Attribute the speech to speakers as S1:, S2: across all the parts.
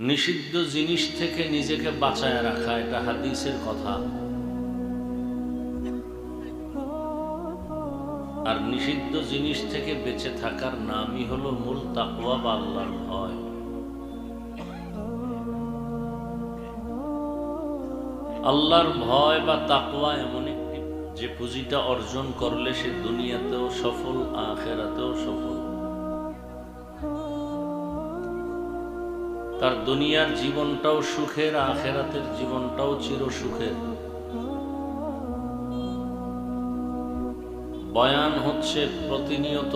S1: নিষিদ্ধ জিনিস থেকে নিজেকে বাঁচায় রাখা, এটা হাদিসের কথা। আর নিষিদ্ধ জিনিস থেকে বেঁচে থাকার নামই হলো মূল তাকওয়া বা আল্লাহর ভয়। আল্লাহর ভয় বা তাকওয়া এমন একটি যে পুঁজিটা অর্জন করলে সে দুনিয়াতেও সফল, আখিরাতেও সফল। তার দুনিয়ার জীবনটাও সুখের, আখিরাতের জীবনটাও চির সুখের। বয়ান হচ্ছে প্রতিনিয়ত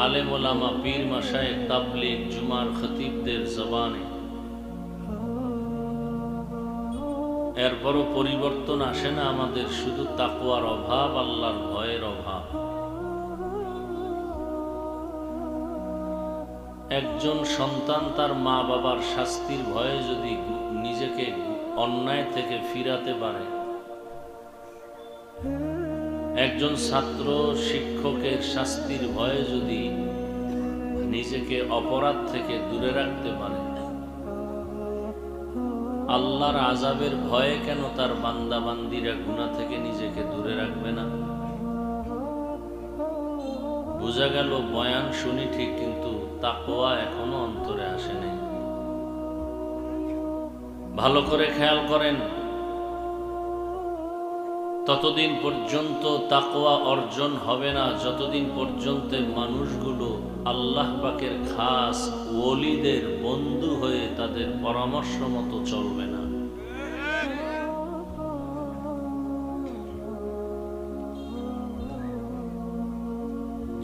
S1: আলেম ওলামা, পীর মাশায়েখ, তাবলীগ, জুমার খতিবদের জবানে। এরপরও পরিবর্তন আসে না আমাদের, শুধু তাকওয়ার অভাব, আল্লাহর ভয়ের অভাব। একজন সন্তান তার মা বাবার শাস্তির ভয়ে যদি নিজেকে অন্যায় থেকে ফিরাতে পারে, একজন ছাত্র শিক্ষকের শাস্তির ভয়ে যদি নিজেকে অপরাধ থেকে দূরে রাখতে পারে, আল্লাহর আযাবের ভয়ে কেন তার বান্দা বান্দীরা গুনাহ থেকে নিজেকে দূরে রাখবে না? বোঝা গেল বয়ান শুনি ঠিক, কিন্তু তাকওয়া এখনো অন্তরে আসে নাই। ভালো করে খেয়াল করেন, ততদিন পর্যন্ত তাকওয়া অর্জন হবে না যতদিন পর্যন্ত মানুষগুলো আল্লাহ পাকের খাস ওলিদের বন্ধু হয়ে তাদের পরামর্শ মতো চলবে না।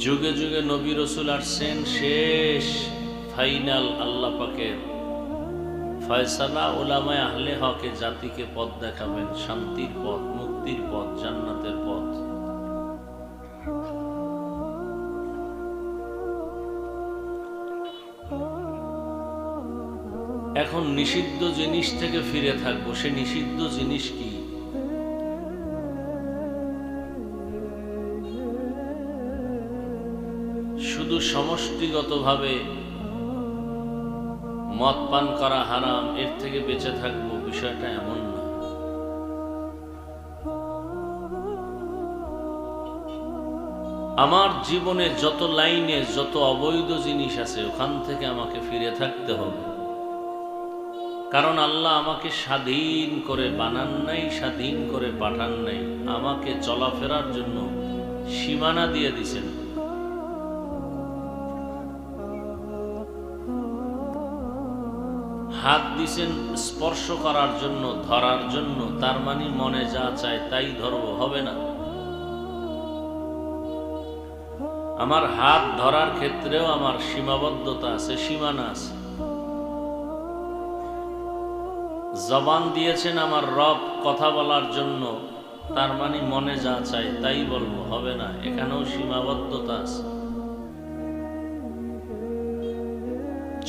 S1: যুগে যুগে নবী রাসূল আসছেন, শেষ ফাইনাল আল্লাহ পাকের ফয়সালা উলামায়ে আহলে হকে জাতিকে পথ দেখাবেন, শান্তির পথ, মুক্তির পথ, জান্নাতের পথ। এখন নিষিদ্ধ জিনিস থেকে ফিরে থাকবো। সে নিষিদ্ধ জিনিস কি? শুধু সমষ্টিগতভাবে মদ পান করা হারাম, এর থেকে বেঁচে থাকবো, বিষয়টা এমন না। আমার জীবনে যত লাইনে যত অবৈধ জিনিস আছে, ওখান থেকে আমাকে ফিরে থাকতে হবে। কারণ আল্লাহ আমাকে স্বাধীন করে বানান নাই, স্বাধীন করে পাঠান নাই। আমাকে চলাফেরার জন্য সীমানা দিয়ে দিছেন। হাত দিছেন স্পর্শ করার জন্য, ধরার জন্য। তার মানে মনে যা চায় তাই ধরবো, হবে না। আমার হাত ধরার ক্ষেত্রেও আমার সীমাবদ্ধতা আছে, সীমানা আছে। জবান দিয়েছেন আমার রব কথা বলার জন্য, তার মানে মনে যা চায় তাই বলবো, হবে না। এখানেও সীমাবদ্ধতা আছে।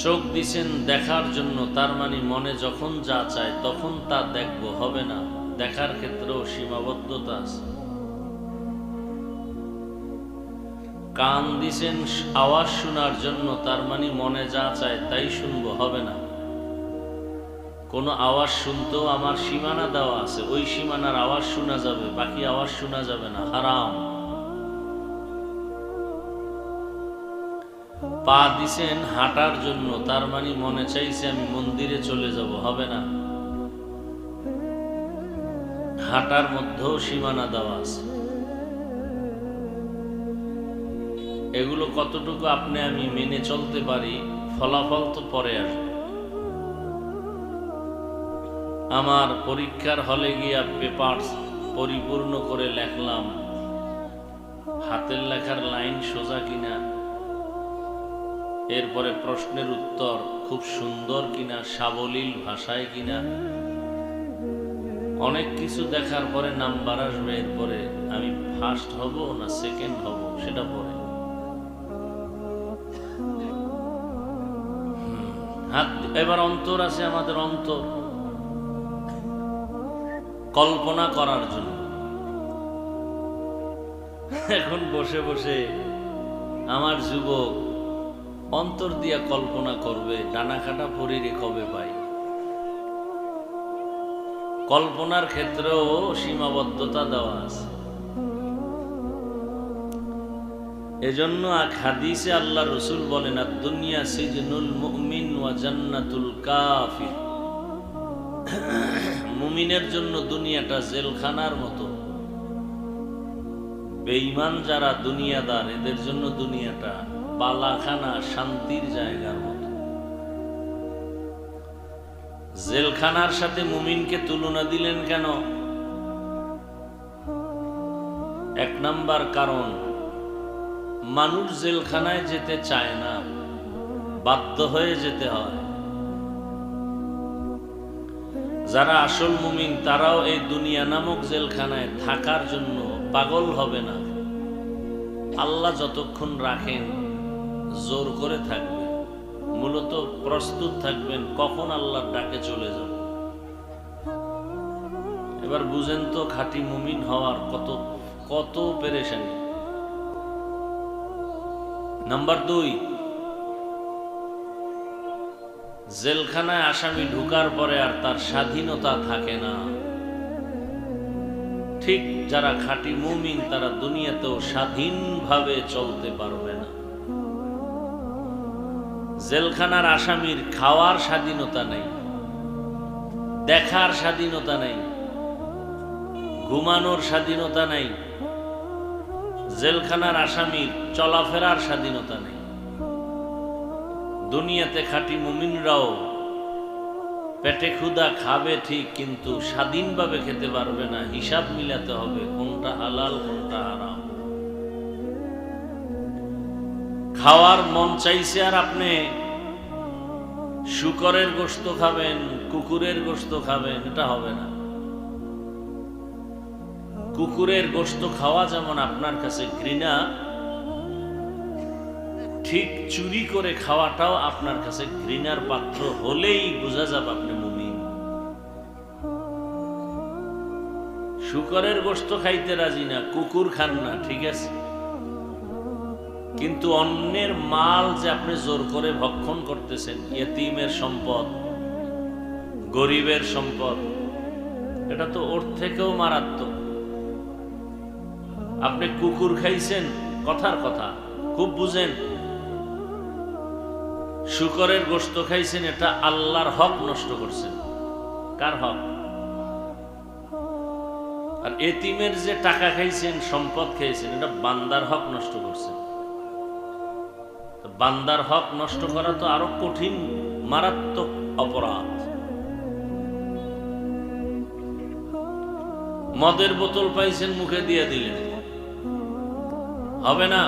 S1: চোখ দিছেন দেখার জন্য, তার মানে মনে যখন যা চায় তখন তা দেখবো, হবে না। দেখার ক্ষেত্রেও সীমাবদ্ধতা আছে। কান দিছেন আওয়াজ শোনার জন্য, তার মানে মনে যা চায় তাই শুনবো, হবে না। কোনো আওয়াজ শুনতেও আমার সীমানা দেওয়া আছে, ওই সীমানার আওয়াজ শোনা যাবে, বাকি আওয়াজ শোনা যাবে না, হারাম। পা দিছেন হাঁটার জন্য, তার মানে মনে চাইছে আমি মন্দিরে চলে যাব, হবে না। হাঁটার মধ্যেও সীমানা দেওয়া আছে। এগুলো কতটুকু আপনি আমি মেনে চলতে পারি, ফলাফল তো পরে আসবে। আমার পরীক্ষার হলে গিয়া পেপারস পরিপূর্ণ করে লেখলাম, হাতের লেখার লাইন সোজা কিনা, এরপরে প্রশ্নের উত্তর খুব সুন্দর কিনা, সাবলীল ভাষায় কিনা, অনেক কিছু দেখার পরে নাম্বার আসবে। এরপরে আমি ফার্স্ট হব না সেকেন্ড হব, সেটা পরে। হাত এবার অন্তর আছে আমাদের, অন্তর কল্পনা করার জন্য। এখন বসে বসে আমার যুবক অন্তর দিয়া কল্পনা করবে ডানা কাটা পরীরে কবে পাই। কল্পনার ক্ষেত্রেও সীমাবদ্ধতা দেওয়া আছে। এজন্য এক হাদিসে আল্লাহ রসুল বলেন, দুনিয়া সিজনুল মুমিন ওয়া জান্নাতুল কাফির। মুমিনের জন্য দুনিয়াটা জেলখানার মতো, বেঈমান যারা দুনিয়াদার এদের জন্য দুনিয়াটা বালাখানা, শান্তির জায়গার মতো। জেলখানার সাথে মুমিনকে তুলনা দিলেন কেন? এক নাম্বার কারণ, মানুষ জেলখানায় যেতে চায় না, বাধ্য হয়ে যেতে হয়। যারা আসল মুমিন তারাও এই দুনিয়া নামক জেলখানায় থাকার জন্য পাগল হবে না। আল্লাহ যতক্ষণ রাখেন জোর করে থাকবে, মূলত প্রস্তুত থাকবেন কখন আল্লাহর ডাকে চলে যাব। এবার বুঝেন তো খাঁটি মুমিন হওয়ার কত কত পেরেশানি। নাম্বার 2, জেলখানায় আসামি ঢুকার পরে আর তার স্বাধীনতা থাকে না। ঠিক যারা খাঁটি মুমিন তারা দুনিয়াতেও স্বাধীনভাবে চলতে পারবে না। জেলখানার আসামির খাওয়ার স্বাধীনতা নেই, দেখার স্বাধীনতা নেই, ঘুমানোর স্বাধীনতা নেই। জেলখানার আসামির চলাফেরার স্বাধীনতা নেই। দুনিয়াতে খাঁটি মুমিনরাও পেটে ক্ষুধা খাবে ঠিক, কিন্তু স্বাধীনভাবে খেতে পারবে না। হিসাব মিলাতে হবে কোনটা হালাল কোনটা হারাম। খাওয়ার মন চাইছে আর আপনি শুকরের গোশত খাবেন, কুকুরের গোশত খাবেন, এটা হবে না। কুকুরের গোশত খাওয়া যেমন আপনার কাছে ঘৃণা, ঠিক চুরি করে খাওয়াটাও আপনার কাছে ঘৃণার পাত্র হলেই বোঝা যাবে আপনি মুমিন। শুকরের গোশত খাইতে রাজি না, কুকুর খান না, ঠিক আছে, কিন্তু অন্যের মাল যে আপনি জোর করে ভক্ষণ করতেছেন, ইয়েতিমের সম্পদ, গরিবের সম্পদ, এটা তো ওর থেকেও মারাত্মক। আপনি কুকুর খাইছেন, কথার কথা খুব বুঝেন, শুকরের গোশত খাইছেন, এটা আল্লাহর হক নষ্ট করছেন। কার হক? আর এতিমের যে টাকা খাইছেন, সম্পদ খাইছেন, এটা বান্দার হক নষ্ট করছেন। বান্দার হক নষ্ট করা তো আরো কঠিন মারাত্মক অপরাধ। মদের বোতল পাইছেন, মুখে দিয়ে দিলেন, হবে না।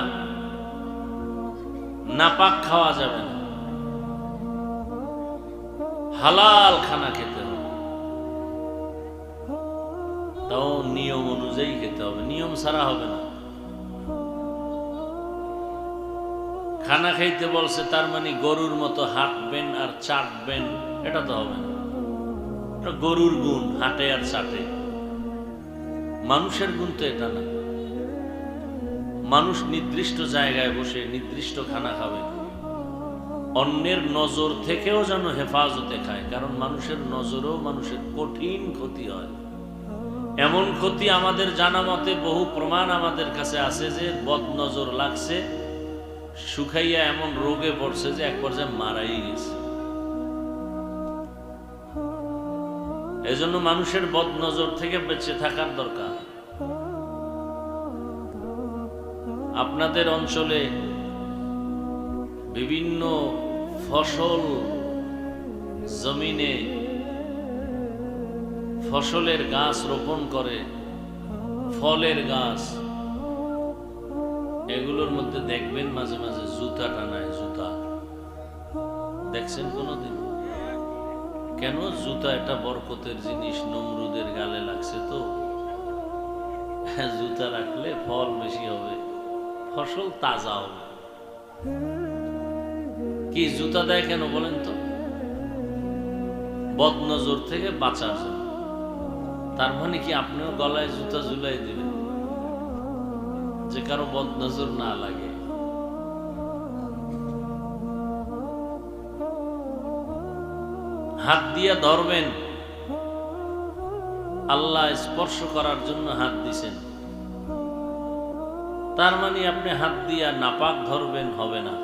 S1: নাপাক খাওয়া যাবে না, হালাল খানা খেতে হবে, তাও নিয়ম অনুযায়ী খেতে হবে, নিয়ম ছাড়া হবে না। খানা খাইতে বলছে তার মানে গরুর মতো হাঁটবেন আর চাটবেন, এটা তো হবে না। এটা গরুর গুণ, হাঁটে আর চাটে। মানুষের গুণ তো এটা না। মানুষ নির্দিষ্ট জায়গায় বসে নির্দিষ্ট খানা খাবে, অন্যের নজর থেকেও যেন হেফাজতে খায়, কারণ মানুষের নজরেও মানুষের কঠিন ক্ষতি হয়। এমন ক্ষতি আমাদের জানা মতে বহু প্রমাণ আমাদের কাছে আছে যে বদ নজর লাগছে, শুকাইয়া এমন রোগে পড়ছে যে এক পর্যায়ে মারাই গেছে। এজন্য মানুষের বদ নজর থেকে বেঁচে থাকার দরকার। আপনাদের অঞ্চলে বিভিন্ন ফসল জমিনে ফসলের গাছ রোপণ করে, ফলের গাছ, এগুলোর মধ্যে দেখবেন মাঝে মাঝে জুতা টানায়। জুতা দেখছেন কোনদিন? কেন? জুতা এটা বরকতের জিনিস, নমরুদের গালে লাগছে তো, জুতা রাখলে ফল বেশি হবে, ফসল তাজা হবে। কি জুতা দেয় কেন বলেন তো? বদনজর থেকে বাঁচার জন্য। তার মানে কি আপনিও গলায় জুতা ঝুলাই দিবেন যে কারো বদনজর না লাগে? হাত দিয়ে ধরবেন, আল্লাহ স্পর্শ করার জন্য হাত দিছেন, তার মানে আপনি হাত দিয়া নাপাক ধরবেন হবে না,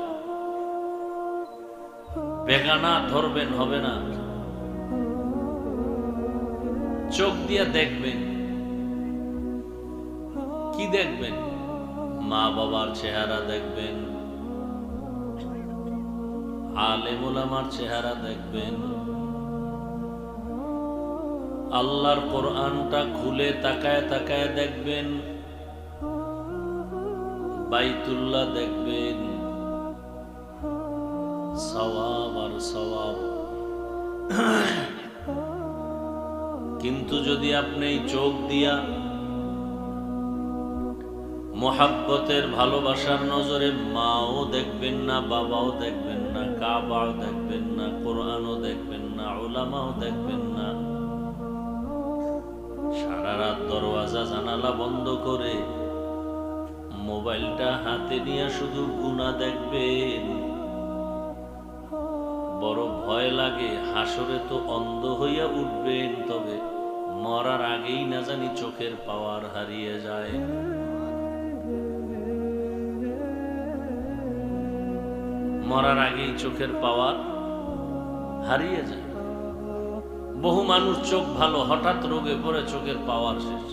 S1: বেগানা ধরবেন হবে না। চোখ দিয়া দেখবেন, কি দেখবেন? মা বাবার চেহারা দেখবেন, আলেম ওলামার চেহারা দেখবেন, আল্লাহর কোরআনটা খুলে তাকায় তাকায় দেখবেন, বাইতুল্লাহ দেখবেন, সওয়াব আর সওয়াব। কিন্তু যদি আপনি চোখ দিয়া মোহাব্বতের ভালোবাসার নজরে মাও দেখবেন না, বাবাও দেখবেন না, কাবাও দেখবেন না, কোরআনও দেখবেন না, উলামাও দেখবেন না, সারা রাত দরওয়াজা জানালা বন্ধ করে মোবাইলটা হাতে নিয়ে শুধু গুনাহ দেখবেন, বড় ভয় লাগে। হাসরে তো অন্ধ হইয়া উঠবেন, তবে মরার আগেই না জানি চোখের পাওয়ার হারিয়ে যায়। মরার আগেই চোখের পাওয়ার হারিয়ে যায়। বহু মানুষ চোখ ভালো, হঠাৎ রোগে পড়ে চোখের পাওয়ার শেষ,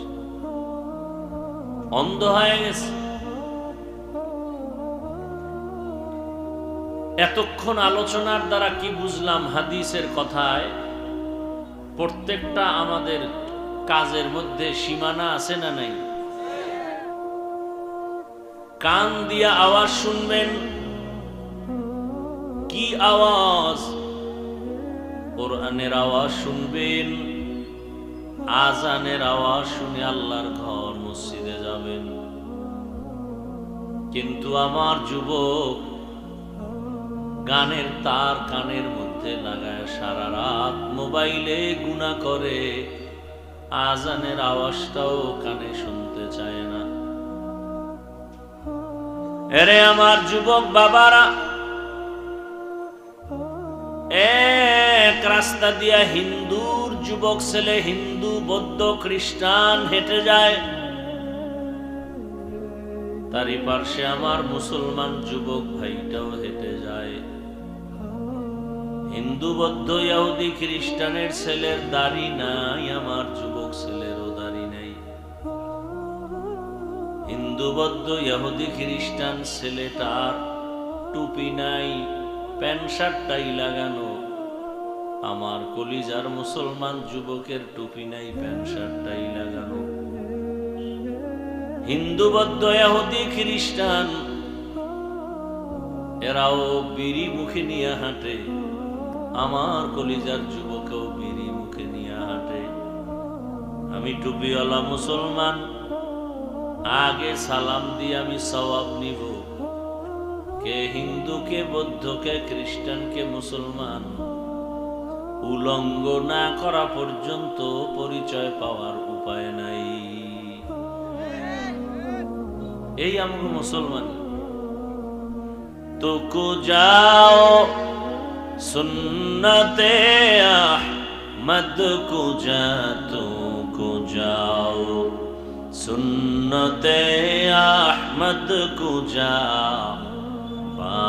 S1: অন্ধ হয়ে গেছে। এতক্ষণ আলোচনার দ্বারা কি বুঝলাম? হাদিসের কথায় প্রত্যেকটা আমাদের কাজের মধ্যে সীমানা আছে না নাই? কান দিয়া আওয়াজ শুনবেন, কি আওয়াজ? কোরআনের আওয়াজ শুনবেন, আজানের আওয়াজ শুনে আল্লাহর ঘর মসজিদে যাবেন। কিন্তু আমার যুবক গানের তার কানের মধ্যে লাগায় সারা রাত মোবাইলে গুনাহ করে, আজানের আওয়াজটাও কানে শুনতে চায় না। এরে আমার যুবক বাবারা, এক রাস্তা দিয়া হিন্দুর যুবক ছেলে, হিন্দু বৌদ্ধ খ্রিস্টান হেঁটে যায়, তারই পার্শ্বে আমার মুসলমান যুবক ভাইটাও হেঁটে যায়। হিন্দু বৌদ্ধ ইহুদি খ্রিস্টানের ছেলের দাড়ি নাই, আমার যুবক ছেলেরও দাড়ি নাই। হিন্দু বৌদ্ধ ইহুদি খ্রিস্টান ছেলেটার টুপি নাই, প্যান্ট শার্টটাই লাগানো। আমার কলিজার মুসলমান যুবকের টুপি নাই, প্যান্ট শার্টটাই লাগানো। হিন্দু বৌদ্ধ ইহুদি খ্রিস্টান এরাও বিড়ি মুখে নিয়ে হাঁটে, আমার কলিজার যুবকেও বিড়ি মুখে নিয়ে হাঁটে। আমি টুপিওয়ালা মুসলমান, আগে সালাম দিয়ে আমি সওয়াব নিব। কে হিন্দু, কে বৌদ্ধ, কে খ্রিস্টান, কে মুসলমান, উলঙ্গ না করা পর্যন্ত পরিচয় পাওয়ার উপায় নাই। এই আমগো মুসলমান। তো কো যাও সুন্নতে আহমদ কো যা, তো কো যাও সুন্নতে আহমদ কো যা, বা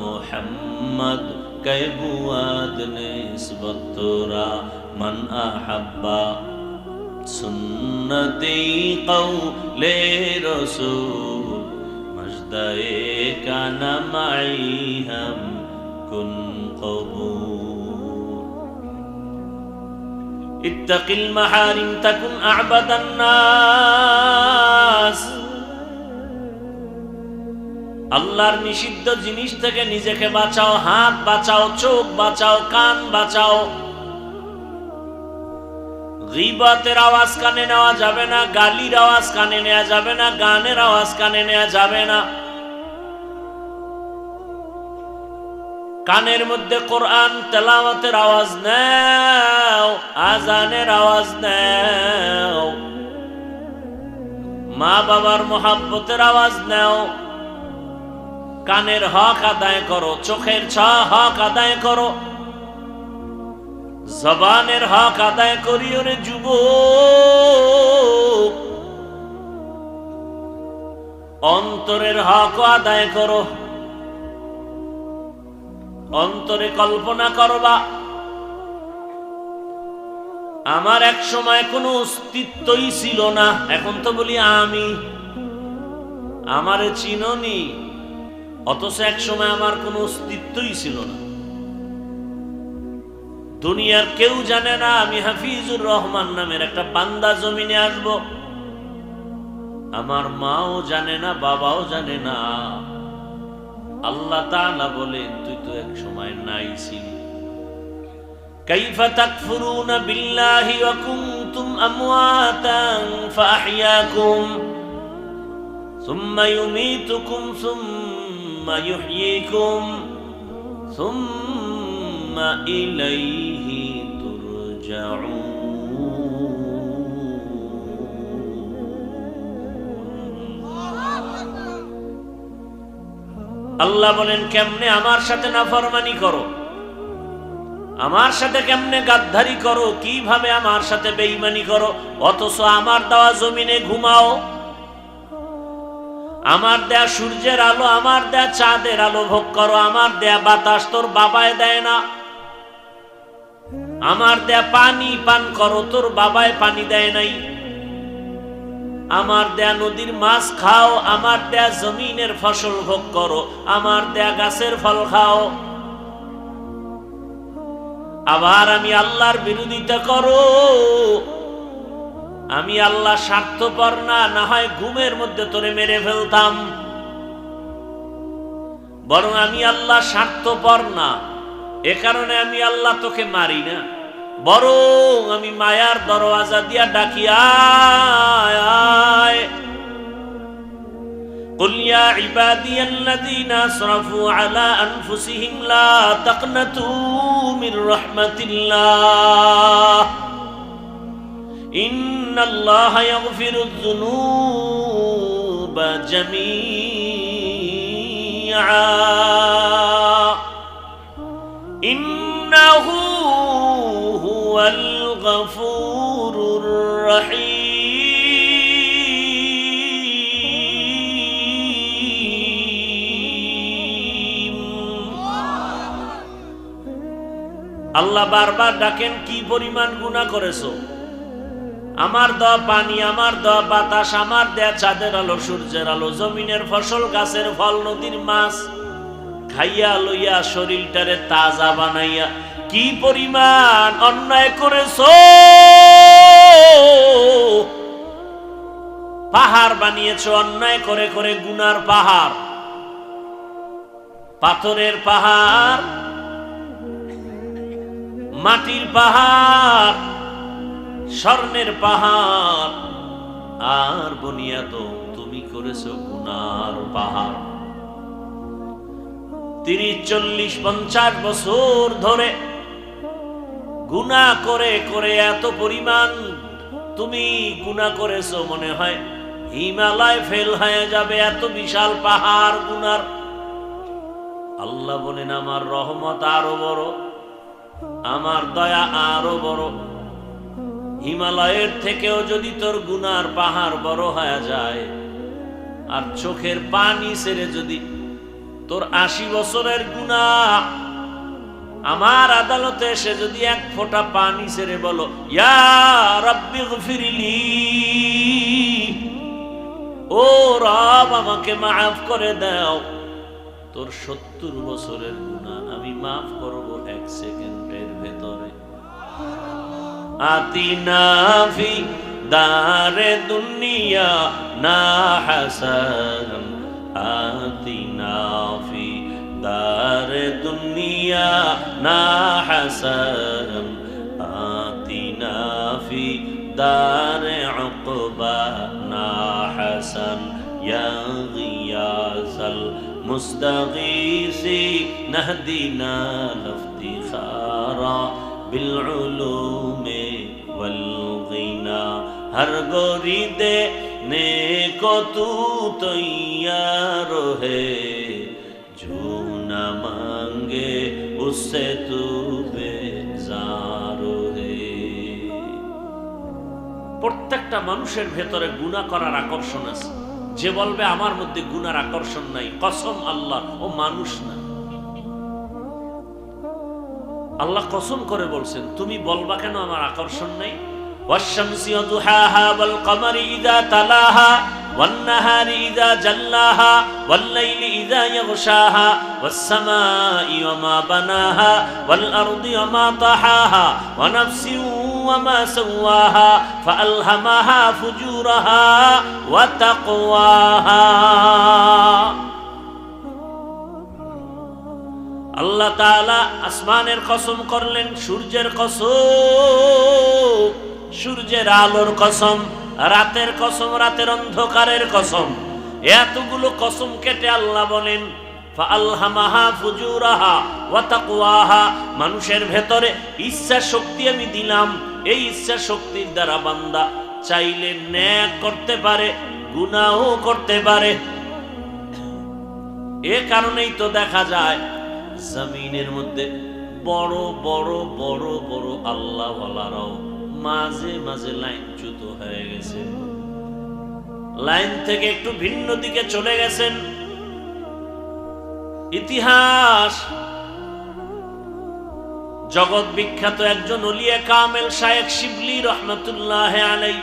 S1: মুহাম্মদ কে বুয়াদ নিসবত তোরা মান আহাব্বা, সুন্নতি কওলে রসূল মজদায়ে কানা মাই হাম কুন কবুল। ইত্তাকিল মাহারিম তাকুন আ'বাদান নাস। আল্লাহর নিষিদ্ধ জিনিস থেকে নিজেকে বাঁচাও, হাত বাঁচাও, চোখ বাঁচাও, কান বাঁচাও। গীবতের আওয়াজ কানে নেওয়া যাবে না, গালির আওয়াজ কানে নেওয়া যাবে না, গানের আওয়াজ কানে নেওয়া যাবে না। কানের মধ্যে কোরআন তেলাওয়াতের আওয়াজ নাও, আজানের আওয়াজ নাও, মা বাবার মোহাব্বতের আওয়াজ নাও। কানের হক আদায় করো, চোখের হক আদায় করো, জবানের হক আদায় করিও রে যুবক, অন্তরের হক আদায় করো। অন্তরে কল্পনা করবা, আমার এক সময় কোনো অস্তিত্বই ছিল না, এখন তো বলি আমি। আমারে চিনোনি, অথচ এক সময় আমার কোনো অস্তিত্বই ছিল না। দুনিয়ার কেউ জানে না আমি হাফিজুর রহমান নামের একটা বান্দা জমিনে আসব। আমার মাও জানে না, বাবাও জানে না। আল্লাহ তাআলা বলেন তুই তো এক সময় নাই ছিলি। কাইফা তাকফুরুনা বিল্লাহি ওয়া কুনতুম আমওয়াতান ফাআহইয়াকুম সুম্মা ইউমীতুকুম সুম্মা ইউহয়ীকুম সুম্মা ইলাইহি তুরজাউন। আল্লাহ বলেন কেমনে আমার সাথে নাফরমানি করো, আমার সাথে কেমনে গাদ্দারি করো, কিভাবে আমার সাথে বেঈমানি করো, অথচ আমার দেওয়া জমিনে ঘুমাও। আমার দেয়া সূর্যের আলো, আমার দেয়া চাঁদের আলো ভোগ করো। আমার দেয়া বাতাস তোর বাবায় দেয় না। আমার দেয়া পানি পান করো, তোর বাবায় পানি দেয় নাই। আমার দেয়া নদীর মাছ খাও, আমার দেয়া জমিনের ফসল ভোগ করো, আমার দেয়া গাছের ফল খাও। আবার আমি আল্লাহর বিরোধিতা করো। আমি আল্লাহ স্বার্থপর না, না হয় ঘুমের মধ্যে তোরে মেরে ফেলতাম। বরং আমি আল্লাহ স্বার্থপর না, এ কারণে আমি আল্লাহ তোকে মারি না, বরং আমি মায়ার দরওয়াজা দিয়া ডাকি, আয় আয়। قل يا عبادي الذين اسرفوا على انفسهم لا تقنطوا من رحمة الله ان الله يغفر الذنوب جميعا انه هو الغفور الرحيم। আল্লাহ বারবার ডাকেন, কি পরিমাণ গুনাহ করেছো। আমার দেওয়া পানি, আমার দেওয়া বাতাস, আমার দেয়া চাঁদের আলো, সূর্যের আলো, জমিনের ফসল, গাছের ফল, নদীর মাছ খাইয়া লইয়া শরীরটারে তাজা বানাইয়া কি পরিমাণ অন্যায় করেছো। পাহাড় বানিয়েছো অন্যায় করে করে, গুনার পাহাড়, পাথরের পাহাড়, মাটির পাহাড়, স্বর্ণের পাহাড়, আর বুনিয়াদ তুমি করেছো গুনার পাহাড়। 30-40-50 বছর ধরে গুনাহ করে করে এত পরিমাণ তুমি গুনাহ করেছো, মনে হয় হিমালয় ফেল হয়ে যাবে, এত বিশাল পাহাড় গুনার। আল্লাহ বলেন আমার রহমত আরো বড়, আমার দয়া আরো বড়। হিমালয়ের থেকেও যদি তোর গুনার পাহাড় বড় হয়ে যায়, আর চোখের পানি ছেড়ে যদি তোর 80 বছরের গুনাহ আমার আদালতে এসে যদি এক ফোঁটা পানি ছেড়ে বলো ইয়া রাব্বি গফিরলি, ও রব আমাকে মাফ করে দাও, তোর 70 বছরের গুনাহ আমি মাফ করব 1 সেকেন্ডের ভেতরে। আতিনা ফি দারে দুনিয়া না হাসান, আতিনা ফি দারে দুনিয়া না হাসান, আতিনা ফি দারে উকবা না হাসান, ইয়া গিয়াসাল মুস্তাগীসি নাহদিনা ইফতিখারা বিল উলুমি ওয়াল গিনা। हर गोरी देने को तू तैयार है, जो न मांगे उससे तू बेजार প্রত্যেকটা মানুষের ভেতরে গুনাহ করার আকর্ষণ আছে। যে বলবে আমার মধ্যে গুনার আকর্ষণ নাই, কসম আল্লাহ, ও মানুষ না। আল্লাহ কসম করে বলছেন, তুমি বলবা কেন আমার আকর্ষণ নাই? ওয়াশ-শামসি ওয়া দুহাহা ওয়াল কমারি ইযা তালাহা ওয়ান নাহারি ইযা জাল্লাহা ওয়াল লাইলি ইযা ইয়াগশাহা ওয়াস সামাই ওয়া মা বানাহা ওয়াল আরদি ওয়া মা তাহাহা ওয়া নাফসিন ওয়া মা সাওয়াহা ফাআলহামাহা ফুজুরাহা ওয়া তাকওয়াহা। আল্লাহ তাআলা আসমানের কসম করলেন, সূর্যের কসম, সূর্যের আলোর কসম, রাতের কসম, রাতের অন্ধকারের কসম। এতগুলো কসম কেটে আল্লাহ বলেন ফাআলহামাহা ফুজুরাহা ওয়া তাকওয়াহা, মানুষের ভেতরে ইচ্ছা শক্তি আমি দিলাম। এই ইচ্ছা শক্তির দ্বারা বান্দা চাইলে নেক করতে পারে, গুনাহও করতে পারে। এ কারণেই তো দেখা যায় জমিনের মধ্যে বড় বড় বড় বড় আল্লাহ ওয়ালারাও মাঝে মাঝে লাইনচ্যুত হয়ে গেছে, লাইন থেকে একটু ভিন্ন দিকে চলে গেছেন। ইতিহাস জগৎ বিখ্যাত একজন ওলিয়ে কামেল শায়েখ শিবলি রহমাতুল্লাহ আলাইহি,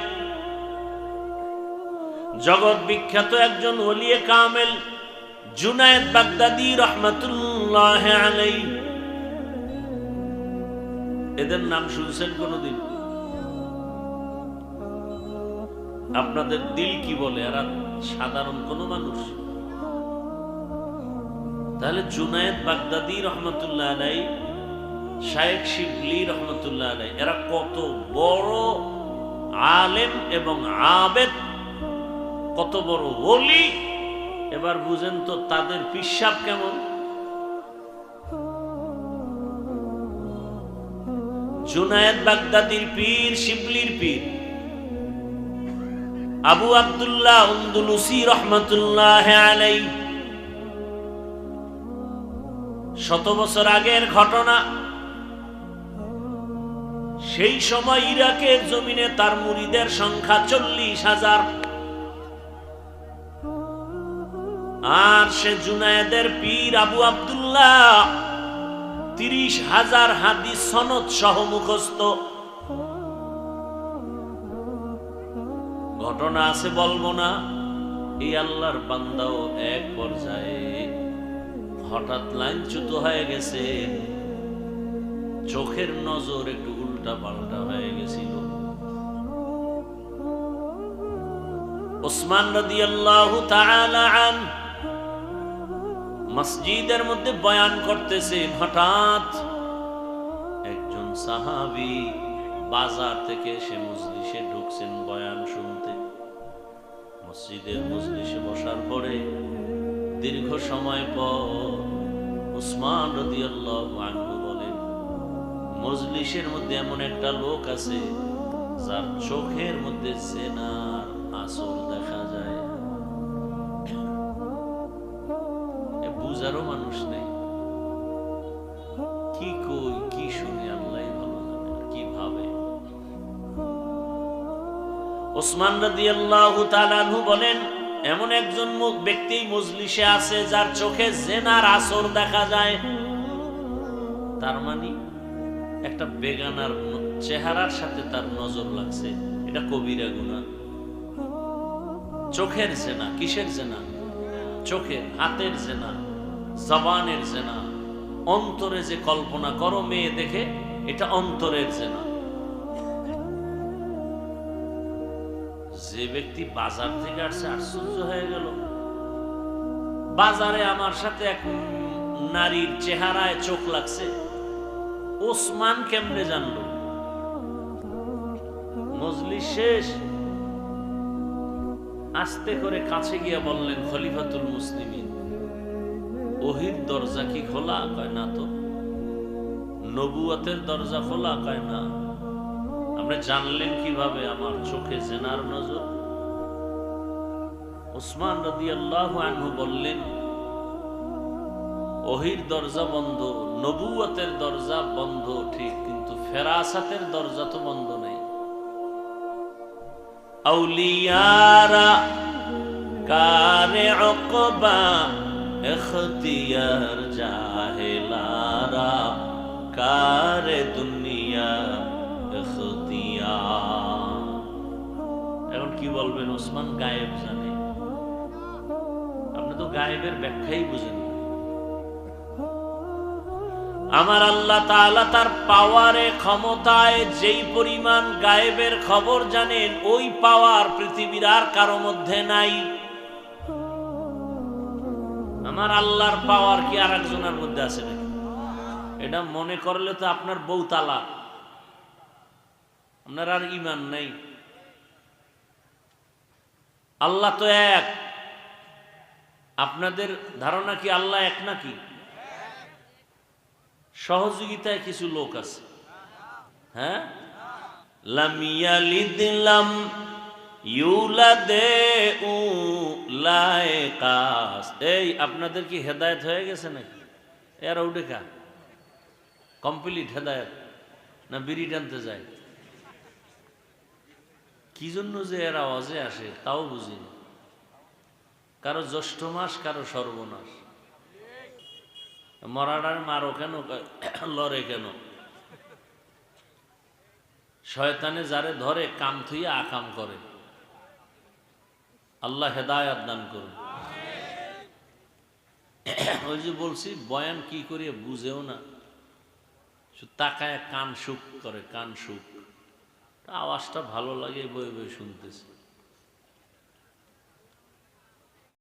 S1: জগৎ বিখ্যাত একজন ওলিয়ে কামেল জুনায়েদ বাগদাদি রহমাতুল্লাহ আলাইহি, এদের নাম শুনছেন কোনদিন? আপনাদের দিল কি বলে? এরা সাধারণ কোন মানুষ? তাহলে জুনায়েদ বাগদাদি রহমাতুল্লাহ আলাইহি, শায়েখ শিবলি রহমাতুল্লাহ আলাইহি, এরা কত বড় আলেম এবং আবেদ, কত বড় ওলি। এবার বুঝেন তো তাদের পিশাব কেমন। জুনায়েদ বাগদাদির পীর, শিবলির পীর আবু আব্দুল্লাহ আন্দলুসি রহমাতুল্লাহ আলাইহি, 100 বছর আগের ঘটনা। সেই সময় ইরাকের জমিনে তার মুরিদের সংখ্যা 40,000, আর সে জুনায়েদের পীর আবু আব্দুল্লাহ 30,000 হাদিস সনদ সহ মুখস্থ। ঘটনা আছে বলবো না। এই আল্লাহর বান্দাও এক পর্যায়ে হঠাৎ লাইনচ্যুত হয়ে গেছে, চোখের নজর একটু উল্টা পাল্টা হয়ে গেছিল। ওসমান রাদিয়াল্লাহু তাআলা আনহু মসজিদের মধ্যে বয়ান করতেছেন, হঠাৎ একজন সাহাবী বাজার থেকে এসে মজলিসে ঢুকছেন বয়ান শুনতে। মসজিদের মজলিসে বসার পরে দীর্ঘ সময় পর উসমান রাদিয়াল্লাহু আনহু বলেন, মজলিসের মধ্যে এমন একটা লোক আছে যার চোখের মধ্যে জিনার আসর দেখা যায়। বুঝারও মানুষ নেই, কি কই কি শুনে আল্লাহ ভালো জানে কি ভাবে। ওসমান রাদিয়াল্লাহু তাআলা আনহু বলেন, এমন একজন ব্যক্তি মজলিসে আছে যার চোখে জিনার আসর দেখা যায়। তার মানে একটা বেগানার চেহারার সাথে তার নজর লাগছে, এটা কবিরা গুনাহ। চোখের জিনা, কিসের জিনা? চোখের, হাতের জিনা, জবানের জিনা, অন্তরে যে কল্পনা করো মেয়ে দেখে, এটা অন্তরের জিনা। যে ব্যক্তি বাজার থেকে আসছে, আশ্চর্য হয়ে গেল, বাজারে আমার সাথে এক নারীর চেহারায় চোখ লাগছে, ওসমান কেমনে জানলো? মজলিস শেষ, আস্তে করে কাছে গিয়ে বললেন, খলিফাতুল মুসলিমিন, ওহির দরজা কি খোলা? কয় না তো। নবুয়তের দরজা খোলা? কয় না। আপনি জানলেন কিভাবে আমার চোখে জিনার নজর? ওসমান রাদিয়াল্লাহু আনহু বললেন, ওহির দরজা বন্ধ, নবুয়তের দরজা বন্ধ ঠিক, কিন্তু ফেরাসাতের দরজা তো বন্ধ নেই। আউলিয়ারা কারে উকবা ইখতিয়ার জাহেলারা কারে দুনিয়া ইখতিয়ার। এখন কি বলবেন, ওসমান গায়েব জানে? আপনি তো গায়েবের ব্যাখ্যাই বুঝেন। আমার আল্লাহ তাআলা তার পাওয়ারে, ক্ষমতায় যেই পরিমাণ গায়েবের খবর জানেন, ওই পাওয়ার পৃথিবীর আর কারো মধ্যে নাই। আমার আল্লাহর পাওয়ার কি আর একজনের মধ্যে আছে নাকি? এটা মনে করলে তো আপনার বউ তালা, আপনার আর ঈমান নাই। আল্লাহ তো এক। আপনাদের ধারণা কি আল্লাহ এক নাকি? সহযোগিতায় কিছু লোক আছে। হ্যাঁ, লাম ইয়ালিদ লাম ইউলাদে উলাইকাস। এই আপনাদের কি হেদায়েত হয়ে গেছে নাকি? এরা উঠে কা কমপ্লিট হেদায়েত না বিড়ি টানতে যায়? কি জন্য যে এরা অজে আসে তাও বুঝি না। কারো জ্যৈষ্ঠ মাস, কারো সর্বনাশ। মরাডার মারো কেন, লড়ে কেন? শয়তানে যারে ধরে কাম থুইয়া আকাম করে। আল্লাহ হেদায়াত দান করুন। ওই যে বলছি, বয়ান কি করিয়া বুঝেও না, তাকায় কান সুখ করে, কান সুখ। আওয়াজটা ভালো লাগে, বই বই শুনতেছে।